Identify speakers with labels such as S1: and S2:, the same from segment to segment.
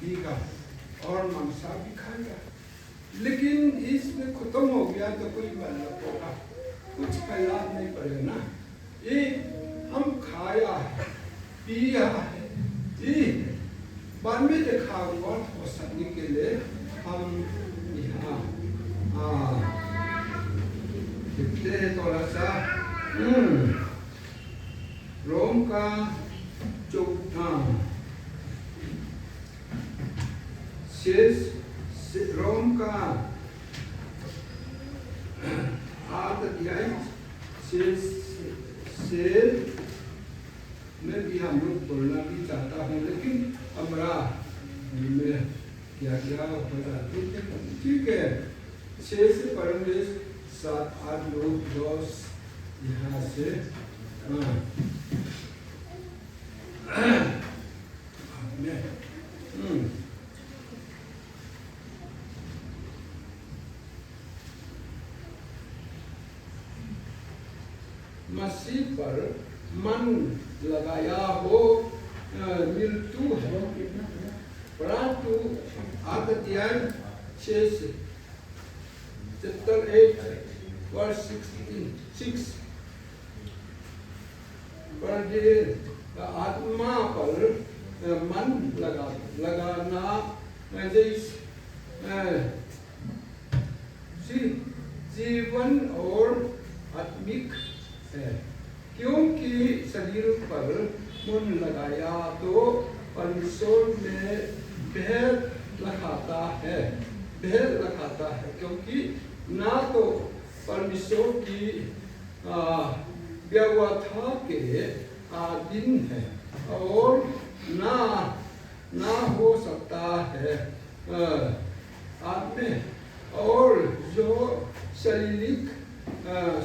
S1: पीगा और मांसा भी खाएगा। लेकिन इसमें खत्म हो गया तो कोई मतलब होगा, कुछ याद नहीं पड़ेगा ना। ये हम खाया है, पिया है, ये बाद में देखा हुआ हो सकने के लिए हम यहाँ देखते हैं थोड़ा सा। रोम का रोम का 8 अध्याय से मैं भी हम लोग बोलना भी चाहता हूँ, लेकिन हमारा में क्या क्या होता है। ठीक है, 6 से पढ़ेंगे, 7, 8, 9, 10 यहाँ से। मसीह पर मन लगाया हो मृत्यु है, परंतु 8 अध्याय 6 से चैप्टर 8 वर्स 6 पर आत्मा पर मन लगाना जीवन और आत्मिक है, क्योंकि शरीर पर मन लगाया तो परमेश्वर में भेद लगाता है, क्योंकि ना तो परमेश्वर की व्यवस्था के अधीन है और ना हो सकता है आत्मा, और जो शारीरिक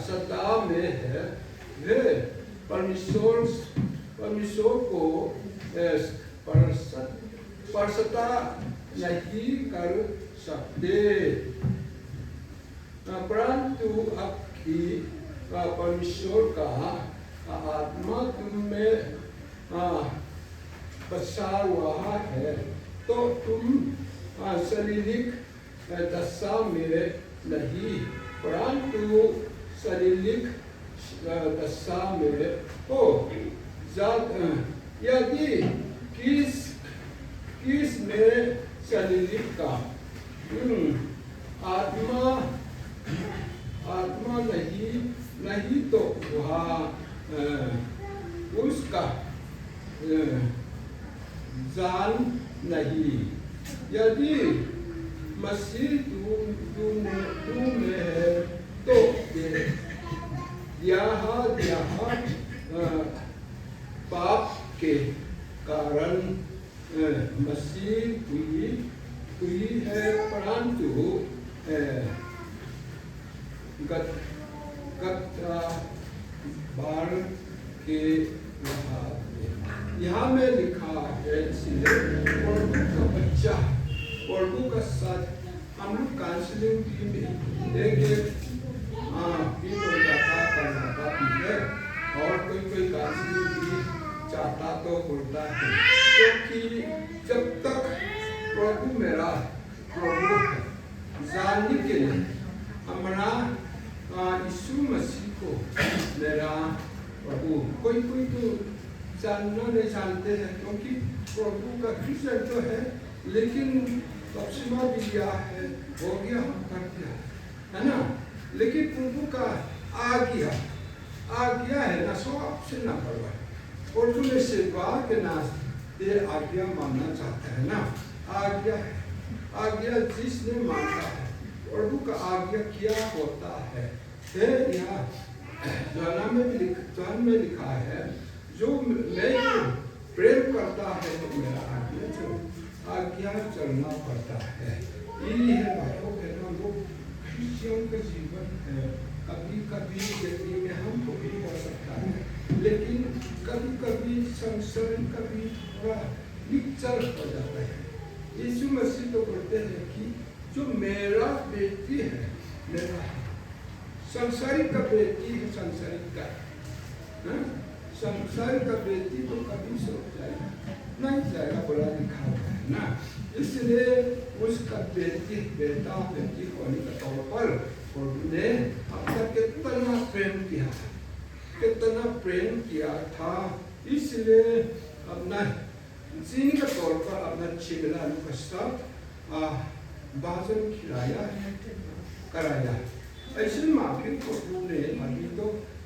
S1: सत्ता में है वे परमेश्वर को स्पर्शता नहीं कर सकते, परंतु आपकी परमेश्वर का आत्मा तुम में बसा हुआ है, तो तुम शारीरिक दशा में नहीं परंतु शारीरिक दशा में हो। यदि किस में शारीरिक का आत्मा नहीं तो वह उसका जान नहीं। यदि मसीह तुम में है तो यह पाप के कारण मसीह हुई है, परंतु बार के यहाँ में लिखा है, प्रभु का बच्चा, प्रभु का साथ हम लोग काउंसलिंग टीम में एक करना है, और कोई काउंसलिंग भी चाहता तो बोलता है, क्योंकि जब तक प्रभु मेरा प्रभु है, जानने के लिए हमारा यीशु मसीह को मेरा प्रभु, कोई तो जानना नहीं जानते हैं, क्योंकि प्रभु का क्रिश्चियन तो है, लेकिन बपतिस्मा भी लिया है, हो गया, हम कर दिया है ना, लेकिन प्रभु का आज्ञा है ना, सो आपसे ना करवा, प्रभु ने सेवा के नाम ये आज्ञा मानना चाहता है ना, आज्ञा जिसने मानता है, प्रभु का आज्ञा क्या होता है, यहाँ जॉन में लिखा है, जो मैं प्रेम करता है तो मेरा आज्ञा चलना पड़ता है। ये है बातों के ना, वो क्रिश्चियन का जीवन है, कभी जिंदगी में हमको भी हो सकता है, लेकिन कभी संसार कभी थोड़ा निचर हो जाता है। यीशु मसीह तो बोलते हैं कि जो मेरा बेटी है मेरा है, संसारिक का बेटी है संसारिक का, संसार का बेटी तो कभी सो जाएगा नहीं जाएगा बोला लिखा हुआ है ना। इसलिए उसका बेटी बेटा बेटी होने के तौर पर प्रभु ने अपना कितना प्रेम किया था, कितना प्रेम किया था। इसलिए अपना जीने के तौर पर अपना चिगला का साथ भोजन खिलाया कराया। ऐसे माफी प्रभु ने अभी तो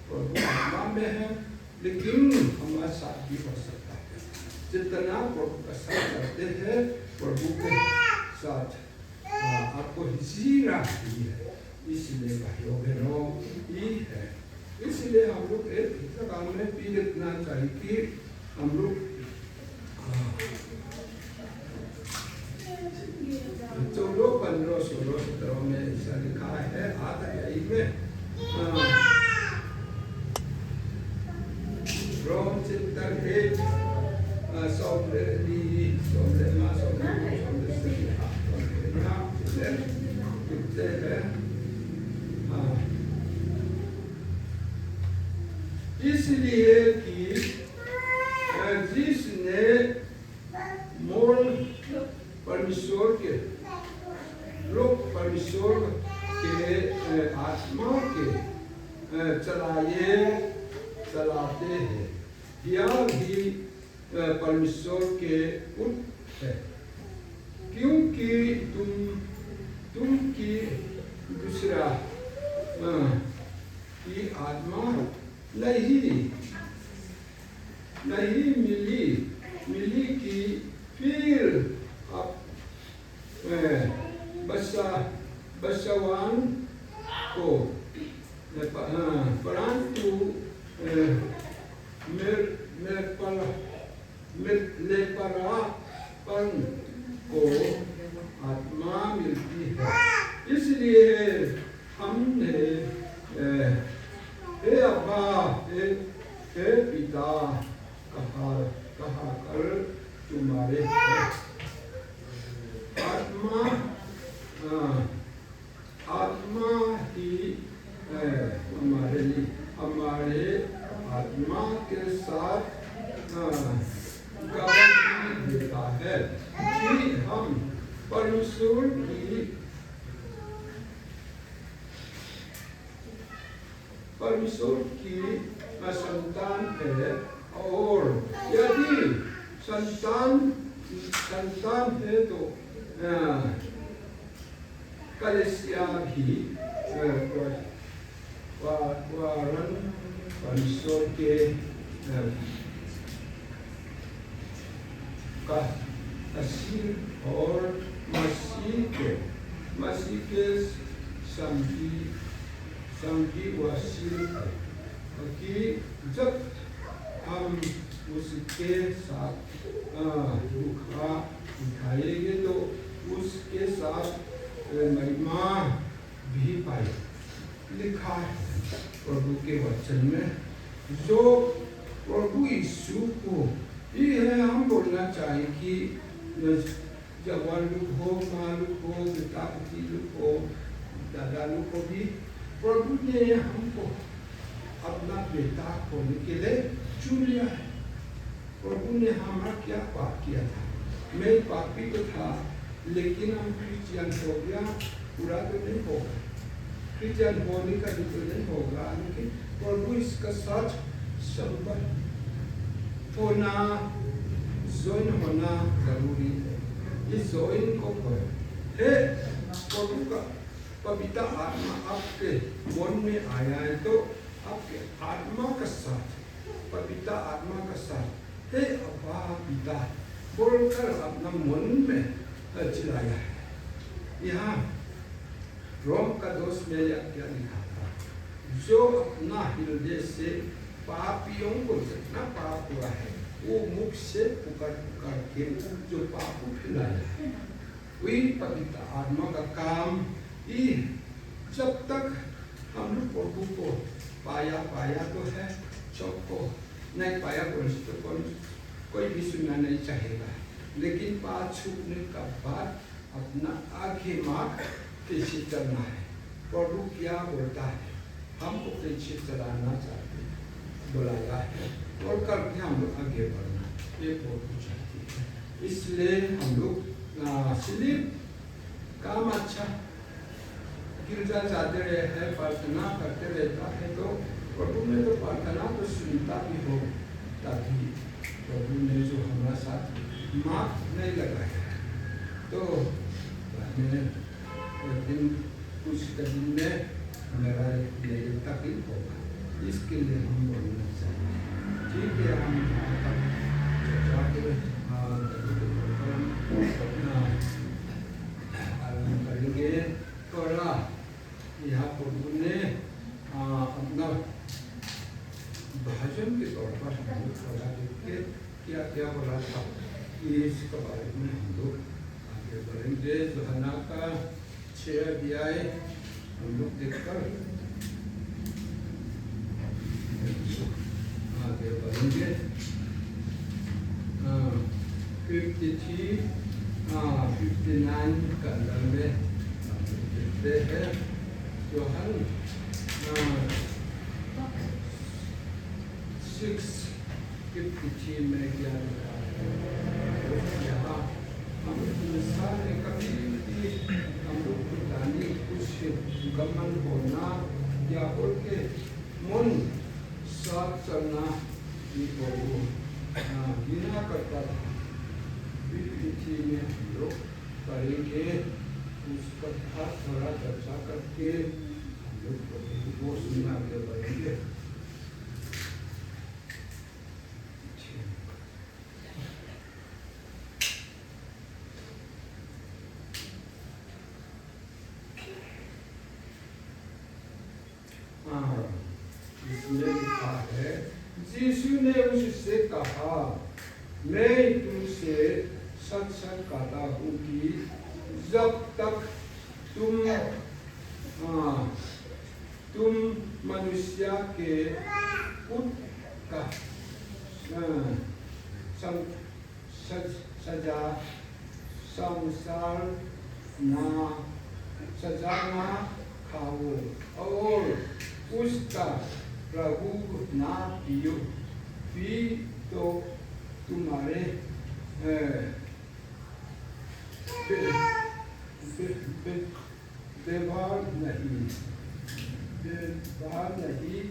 S1: प्रभु आत्मा में है लेकिन हमारा साथ भी हो सकता है। जितना प्रभु का साथ करते हैं प्रभु के साथ आपको जीना ही है। इसलिए भाइयों बहनों ये है। इसलिए हम लोग एक काम में भी इतना चाहिए कि हम लोग 14, 15, 16, 17 में ऐसा लिखा है आधा में Rom chapter 8 इसलिए कि जिसने मूल परमेश्वर के लोग परमेश्वर के आत्मा के चलाते हैं यह भी परमेश्वर के पुत्र है क्योंकि तुम की दूसरा की आत्मा नहीं मिली कि फिर अब बसवान को परंतु लेपरापन को आत्मा मिलती है। इसलिए हमने हे अब्बा हे पिता कहा कर तुम्हारे आत्मा ही हमारे आत्मा के साथ गवाही देता है कि हम परमेश्वर की संतान है और यदि संतान है तो कलिसिया भी वारन परमेश्वर के असीर और मसीह के संगी वसील है कि जब हम उसके साथ दुख उठाएंगे तो उसके साथ महिमा भी पाए। लिखा है प्रभु के वचन में जो प्रभु यीशु को ये है हम बोलना चाहिए कि जवान लोग हो, माँ लोग हो, पिता पति लोग हो, दादा लोग को भी प्रभु ने हमको अपना बेटा होने के लिए चुन लिया है। प्रभु ने हमारा क्या पाप किया था? मैं पापी तो था लेकिन हम क्रिश्चियन हो गया, पूरा तो नहीं होगा, क्रिश्चियन होने का भी तो नहीं होगा, लेकिन प्रभु इसका साथ संबंध होना, ज्वाइन होना जरूरी है। इस ज्वाइन को है प्रभु का पवित्र आत्मा आपके मन में आया है तो आपके आत्मा का साथ, पवित्र आत्मा का साथ हे अब्बा पिता बोलकर अपना मन में चिल्लाया है। यहाँ रोम का दोष में क्या लिखा था? जो अपना हृदय से पापियों को जितना पाप हुआ है वो मुख से पुकार के जो पाप फैलाया है वही पवित्र आत्मा का काम। जब तक हम लोग प्रभु को पाया तो है, सबको नहीं पाया तो कोई भी सुनना नहीं चाहेगा, लेकिन पाप छूटने का बाद अपना आगे मार्ग कैसे चलना है, प्रभु क्या बोलता है, हमको कैसे चलाना चाहते बुलाया है। और करके हम लोग आगे बढ़ना, ये बहुत कुछ है। इसलिए हम लोग सिर्फ काम अच्छा गिरजा जाते रहे हैं, प्रार्थना करते रहता है, तो प्रभु ने तो प्रार्थना तो सुनता भी हो, ताकि प्रभु ने जो हमारा साथ माफ नहीं लगाया तो मैंने दिन कुछ दिन में मेरा तकलीफ होगा, इसके लिए हम बोलना चाहिए। ठीक है, हम आराम करेंगे। थोड़ा यहाँ प्रभु ने अपना भाषण के तौर पर हम लोग थोड़ा देख के क्या क्या बोला था, इसके बारे में हम लोग आगे बढ़ेंगे। यूहन्ना का 6 अध्याय हम लोग देखकर आगे बढ़ेंगे। 53, 59 का अंदर में देखते हैं। यूहन्ना 6:53 में क्या लिखा है? यहाँ हम सारे कभी भी हम लोग पुरानी कुछ गमन होना या बोल के मन साफ करना ये प्रभु गिना करता था। पृथ्वी में हम लोग करेंगे, उसका थोड़ा चर्चा करके हम लोग प्रभु को सुनना आगे बढ़ेंगे। इसमें लिखा है, यीशु ने उससे कहा, मैं तुमसे सच सच कहता हूँ कि जब तक तुम मनुष्य के पुत्र का सजा ना खाओ और उसका प्रभु ना पियो, पी तो तुम्हारे व्यवहार नहीं।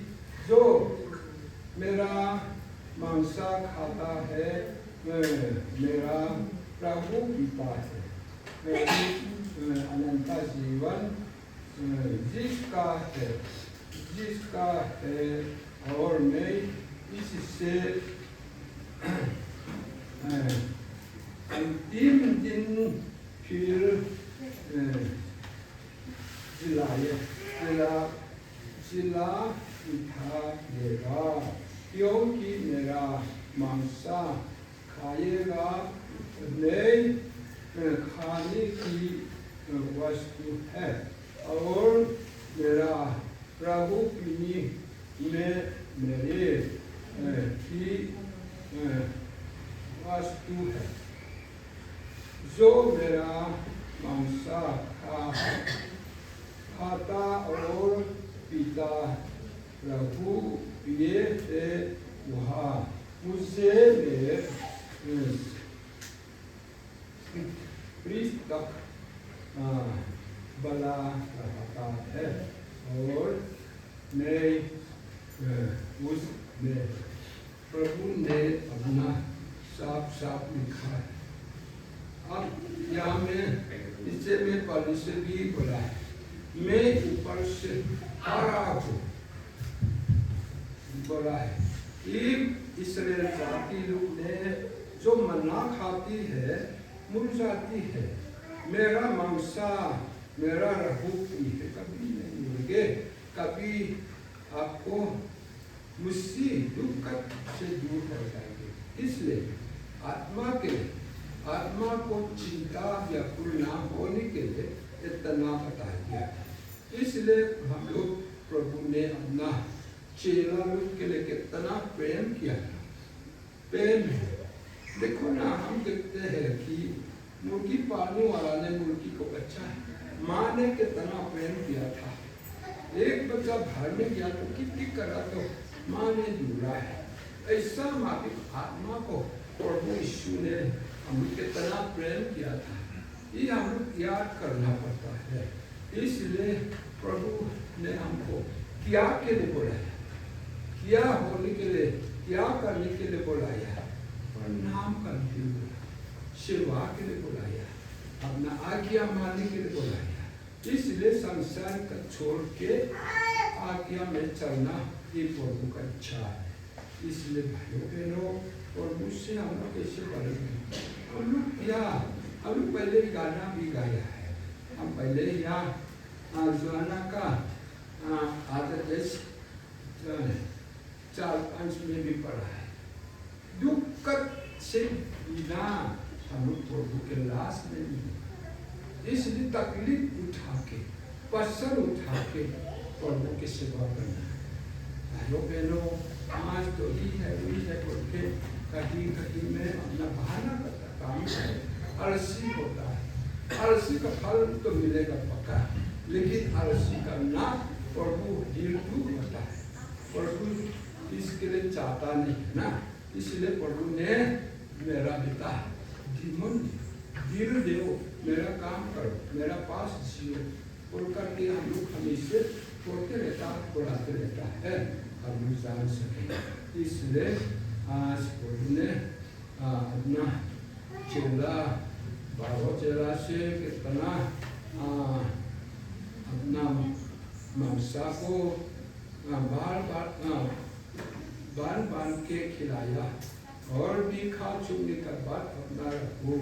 S1: जो मेरा मांसा खाता है मेरा प्रभु पीता है, अनंत जीवन जिसका है और मैं इससे अंतिम दिन फिर जिला उठाएगा, क्योंकि मेरा मांसा खाएगा नए खाने की वस्तु है और मेरा प्रभु पीने में मेरे की वस्तु है। जो मेरा मांसा खाता और पीता प्रभु पिए से वह मुझसे पृष्ठ तक बना रहता है और मैं उसमें। प्रभु ने अपना साफ साफ लिखा है। अब यहाँ में इसे में पहले से भी बोला है, मैं ऊपर से आ रहा हूँ बोला है। इसराइल जाति लोग ने जो मन्ना खाती है मुरझाती है, मेरा मांसा मेरा रहू है, कभी नहीं मिलेंगे, कभी आपको मुझसे दुख से दूर हो जाएंगे। इसलिए आत्मा को चिंता व्याकुल ना होने के लिए इतना बता दिया। इसलिए हम लोग प्रभु ने अपना चेला लोग के लिए कितना प्रेम किया था। प्रेम है, देखो ना, हम देखते हैं कि मुर्गी पालने वाला ने मुर्गी को बच्चा माँ ने कितना प्रेम किया था। एक बच्चा बाहर में गया तो कितनी करा तो माँ ने ढूंढा है। ऐसा हमारी आत्मा को प्रभु यीशु ने हम लोग कितना प्रेम किया था, ये हम लोग याद करना पड़ता है। इसलिए प्रभु ने हमको क्या के लिए बुलाया, क्या होने के लिए, क्या करने के लिए बुलाया, प्रणाम करने के लिए बुलाया, सेवा के लिए बुलाया, अपना आज्ञा मानने के लिए बुलाया। इसलिए संसार का छोड़ के आज्ञा में चलना ये प्रभु का इच्छा है। इसलिए भाइयों बहनों और मुझसे हम लोग कैसे बढ़ेंगे, हम लोग पहले गाना भी गाया है, हम पहले यहाँ जुआना का आदेश 4-5 में भी पढ़ा है। दुख से बिना हम लोग प्रभु के लाश में नहीं, इसलिए तकलीफ उठा के, पसर उठा के प्रभु की सेवा करना है। भाइयों बहनों, आज तो ही है वही है बोल के कहीं में अपना बहाना करता काम है, आलसी होता है। आलसी का फल तो मिलेगा पक्का, लेकिन आलसी करना प्रभु दिल दुख होता है। प्रभु इसके लिए चाहता नहीं है ना, इसलिए प्रभु ने मेरा बेटा जीवन दिल दो, मेरा काम करो, मेरा पास जियो बोल करके हम लोग हमेशा बोलते रहता, बुलाते रहता है, हम लोग जान सके। इसलिए आज प्रभु ने अपना चेला 12 चेला से कितना अपना मांसा को बार के खिलाया, और भी खा चुनने के बाद अपना वो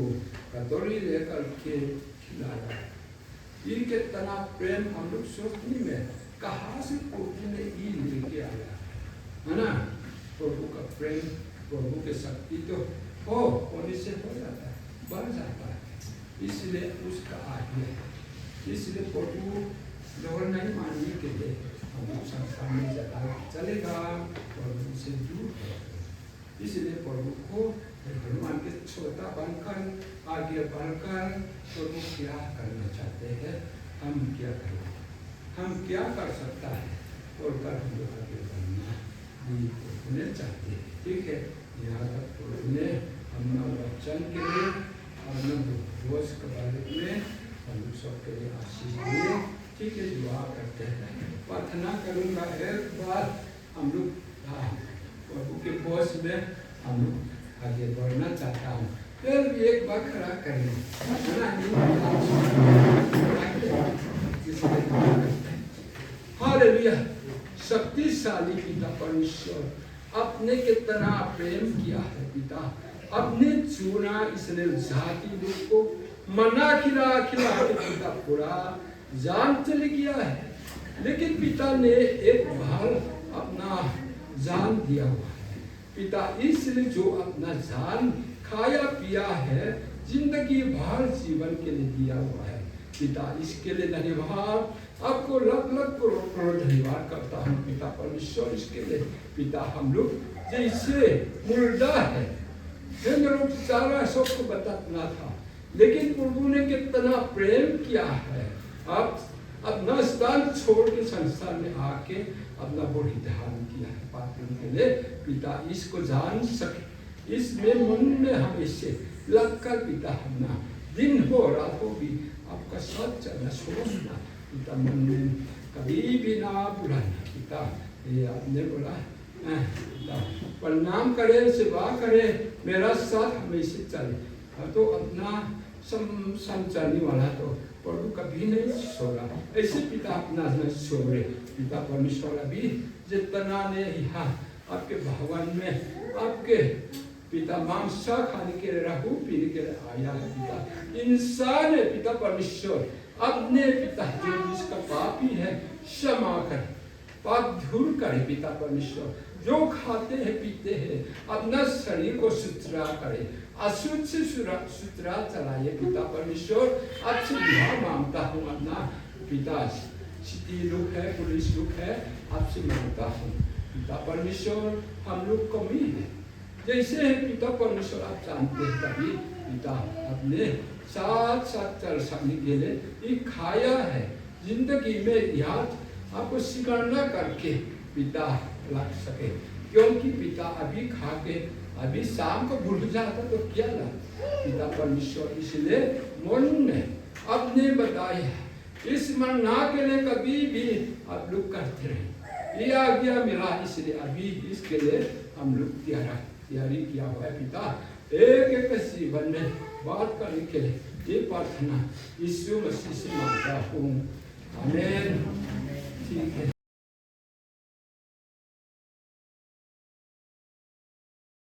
S1: कटोरी लेकर के खिलाया। ये कितना प्रेम हम लोग सोचने में कहाँ से प्रभु ने ये लेके आया है ना। प्रभु का प्रेम, प्रभु के शक्ति तो होने से हो जाता है, बढ़ जाता है। इसलिए उसका आज्ञा है, इसलिए प्रभु लोग नहीं मानने के लिए हम लोग संसार में चलेगा, प्रभु से दूर होगा। इसलिए प्रभु को भगवान के छोटा बनकर, आगे बढ़कर प्रभु क्या करना चाहते हैं, हम क्या करें, हम क्या कर सकता है और कर हम लोग आगे बढ़ना ये प्रभु ने चाहते हैं। ठीक है, यहाँ तक प्रभु ने अपना वचन के लिए, अपना दोष के बारे में हम लोग सबके लिए आशीष दिए। ठीक है, दुआ करते हैं, प्रार्थना करूँगा। एक बार हम लोग प्रभु के बोझ में हम लोग आगे बढ़ना चाहता हूँ, फिर भी एक बार खड़ा कर लें। हालेलुया। शक्तिशाली पिता परमेश्वर, अपने कितना प्रेम किया है पिता, अपने चुना इसने जाति लोग को मना खिला के पिता पूरा जान चले गया है, लेकिन पिता ने एक बार अपना जान दिया हुआ है पिता, इसलिए जो अपना जान खाया पिया है, जिंदगी भर जीवन के लिए दिया हुआ है पिता, इसके लिए धन्यवाद। आपको लग करोड़ धन्यवाद करता हूँ पिता परमेश्वर, इसके लिए पिता। हम लोग जैसे मुर्दा है, सारा सबको बताना था, लेकिन प्रभु ने कितना प्रेम किया है। आप अपना स्थान छोड़ के संसार में आके अपना बलिदान किया है पापियों के लिए पिता, इसको जान सके, इसमें मन में हमेशा लगकर पिता अपना दिन हो रात हो भी आपका साथ चलना सोचना पिता, मन में कभी भी ना बुलाना पिता। ये आपने बोला पिता प्रणाम करे, सेवा करे, मेरा साथ हमेशा चले, तो अपना समझाने वाला तो प्रभु कभी नहीं छोड़ा। ऐसे पिता अपना न छोड़े पिता परमेश्वर। अभी जितना ने यहाँ आपके भवन में आपके पिता मांसा खाने के लिए, रहू पीने के लिए आया है पिता, इंसान है पिता परमेश्वर, अपने पिता जो जिसका पापी है क्षमा करे, पाप दूर करे पिता परमेश्वर, जो खाते हैं पीते हैं अपना शरीर को सुथरा करे, अशुद्ध से सुथरा चलाइए पिता परमेश्वर। आपसे दुआ मांगता हूँ अपना पिता, सिटी लोग है, पुलिस लोग है, आपसे मांगता हूँ पिता परमेश्वर, हम लोग कमी है जैसे है पिता परमेश्वर, आप जानते हैं कभी पिता अपने साथ साथ चल सकने के लिए ये खाया है, जिंदगी में याद आपको स्वीकार करके पिता लग सके क्योंकि पिता अभी खा के अभी शाम को भूल जाता तो क्या ला पिता परमेश्वर इसलिए मन में अपने बताया इस मन्ना के लिए कभी भी आप लोग करते रहे ये आज्ञा मिला इसलिए अभी इसके लिए हम लोग तैयारी किया हुआ है पिता एक एक जीवन में बात करने के लिए ये प्रार्थना यीशु मसीह से मांगता हूँ आमीन। ठीक है।